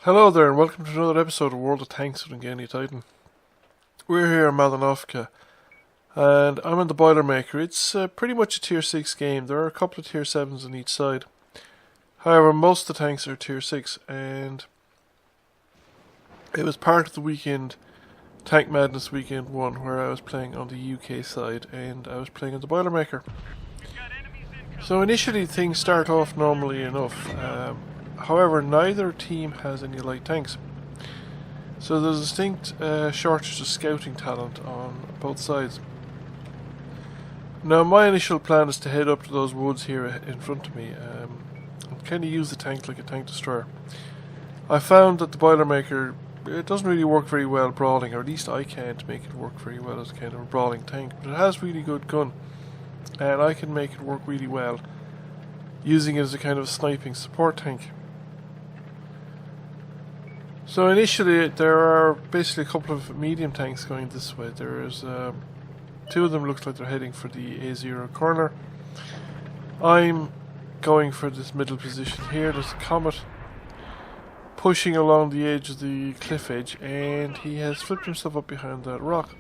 Hello there and welcome to another episode of World of Tanks with Ngani Titan. We're here in Malinovka and I'm in the Boilermaker. It's pretty much a tier 6 game. There are a couple of tier 7s on each side. However, most of the tanks are tier 6 and it was part of the weekend, Tank Madness Weekend 1, where I was playing on the UK side and I was playing on the Boilermaker. So initially things start off normally enough. However, neither team has any light tanks. So there's a distinct shortage of scouting talent on both sides. Now my initial plan is to head up to those woods here in front of me and kind of use the tank like a tank destroyer. I found that the Boilermaker, it doesn't really work very well brawling, or at least I can't make it work very well as a kind of a brawling tank, but it has really good gun and I can make it work really well using it as a kind of sniping support tank. So initially there are basically a couple of medium tanks going this way. There's two of them looks like they're heading for the A0 corner. I'm going for this middle position here. There's a Comet pushing along the edge of the cliff edge and he has flipped himself up behind that rock.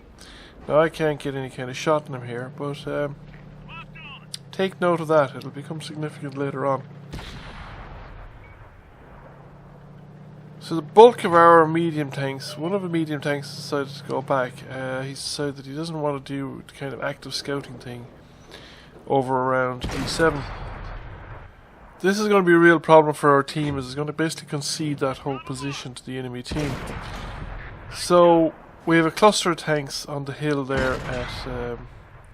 Now I can't get any kind of shot on him here, but take note of that, it'll become significant later on. So the bulk of our medium tanks, one of the medium tanks decided to go back. He decided that he doesn't want to do the kind of active scouting thing over around E7. This is going to be a real problem for our team, as it's going to basically concede that whole position to the enemy team. So we have a cluster of tanks on the hill there at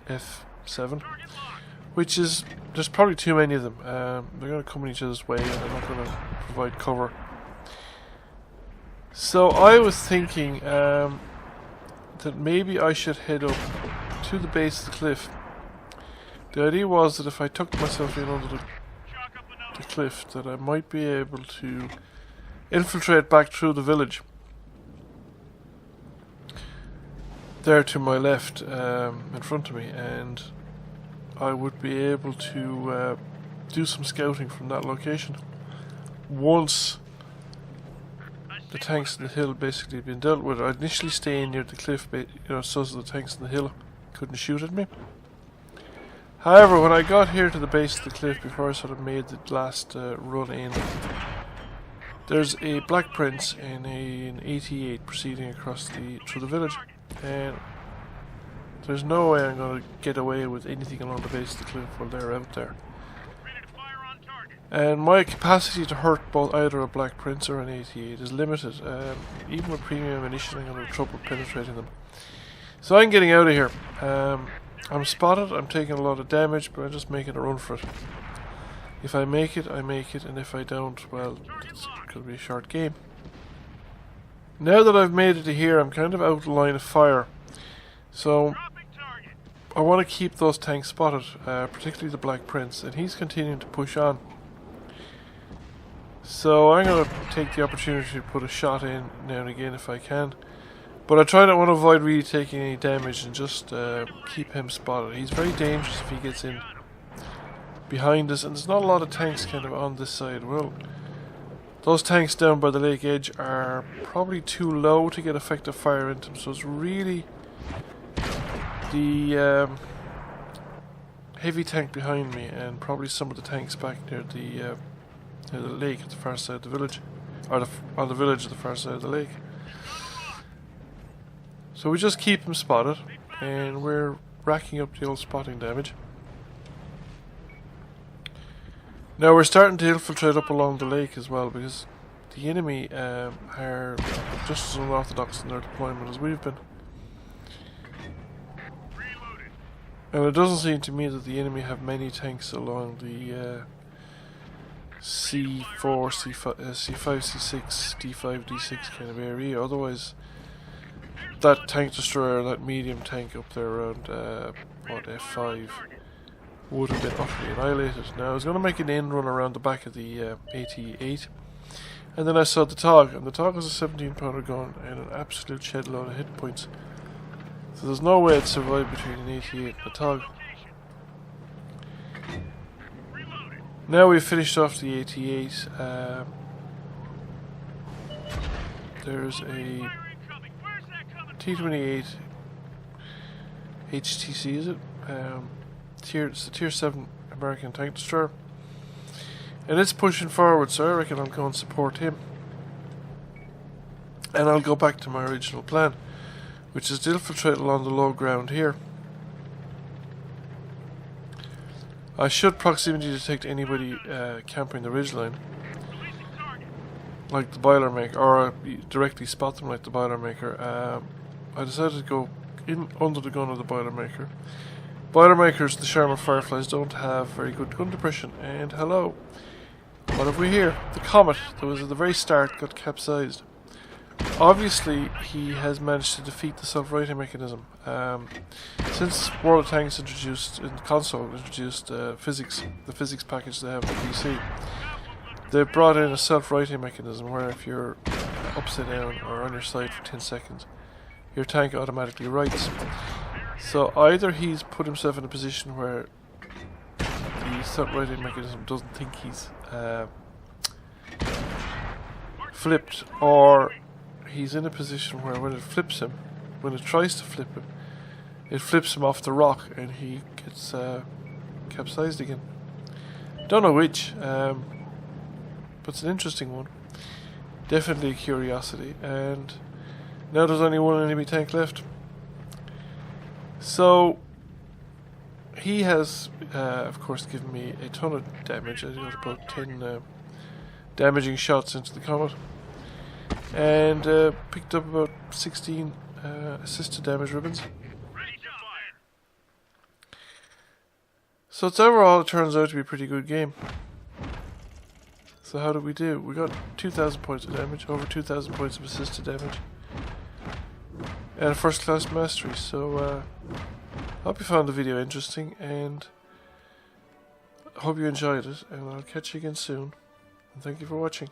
F7, which is, there's probably too many of them. They're going to come in each other's way and they're not going to provide cover. So I was thinking that maybe I should head up to the base of the cliff. The idea was that if I tucked myself in under the cliff, that I might be able to infiltrate back through the village. There to my left, in front of me, and I would be able to do some scouting from that location. Once the tanks on the hill basically been dealt with, I'd initially stay near the cliff, so that the tanks on the hill couldn't shoot at me. However, when I got here to the base of the cliff, before I sort of made the last run in, there's a Black Prince and an 88 proceeding across through the village, and there's no way I'm going to get away with anything along the base of the cliff while they're out there. And my capacity to hurt both either a Black Prince or an 88 is limited. Even with premium ammunition, I'm going to have trouble penetrating them. So I'm getting out of here. I'm spotted, I'm taking a lot of damage, but I'm just making a run for it. If I make it, I make it, and if I don't, well, it's going to be a short game. Now that I've made it to here, I'm kind of out of the line of fire. So I want to keep those tanks spotted, particularly the Black Prince, and he's continuing to push on. So I'm going to take the opportunity to put a shot in now and again if I can. But I try to want to avoid really taking any damage and just keep him spotted. He's very dangerous if he gets in behind us, and there's not a lot of tanks kind of on this side. Well, those tanks down by the lake edge are probably too low to get effective fire into them, so it's really the heavy tank behind me and probably some of the tanks back near the lake at the far side of the village, or the village at the far side of the lake. So we just keep him spotted, and we're racking up the old spotting damage. Now we're starting to infiltrate up along the lake as well, because the enemy are just as unorthodox in their deployment as we've been. And it doesn't seem to me that the enemy have many tanks along the C4, C5, C6, D5, D6 kind of area. Otherwise, that tank destroyer, that medium tank up there around F5 would have been utterly annihilated. Now I was going to make an end run around the back of the 88, and then I saw the TOG, and the TOG was a 17 pounder gun and an absolute shed load of hit points. So there's no way I'd survive between an 88 and a TOG. Now we've finished off the 88. there's a T-28 HTC, is it? It's the Tier 7 American tank destroyer. And it's pushing forward, so I reckon I'll go and support him. And I'll go back to my original plan, which is to infiltrate along the low ground here. I should proximity detect anybody camping the ridgeline, like the Boilermaker, or directly spot them like the Boilermaker. I decided to go in under the gun of the Boilermaker. Boilermakers, the Sharma Fireflies, don't have very good gun depression. And hello, what have we here? The Comet that was at the very start got capsized. Obviously, he has managed to defeat the self-righting mechanism. Since World of Tanks introduced, in the console, introduced physics, the physics package they have in the PC, they brought in a self-righting mechanism where if you're upside down or on your side for 10 seconds, your tank automatically rights. So either he's put himself in a position where the self-righting mechanism doesn't think he's flipped, or he's in a position where when it flips him, when it tries to flip him, it flips him off the rock and he gets capsized again. Don't know which, but it's an interesting one. Definitely a curiosity. And now there's only one enemy tank left. So he has, of course, given me a ton of damage. I got about 10 damaging shots into the Comet. And picked up about 16 assisted damage ribbons. So it's overall, it turns out to be a pretty good game. So how did we do? We got 2,000 points of damage, over 2,000 points of assisted damage, and a first class mastery. So I hope you found the video interesting, and I hope you enjoyed it, and I'll catch you again soon. And thank you for watching.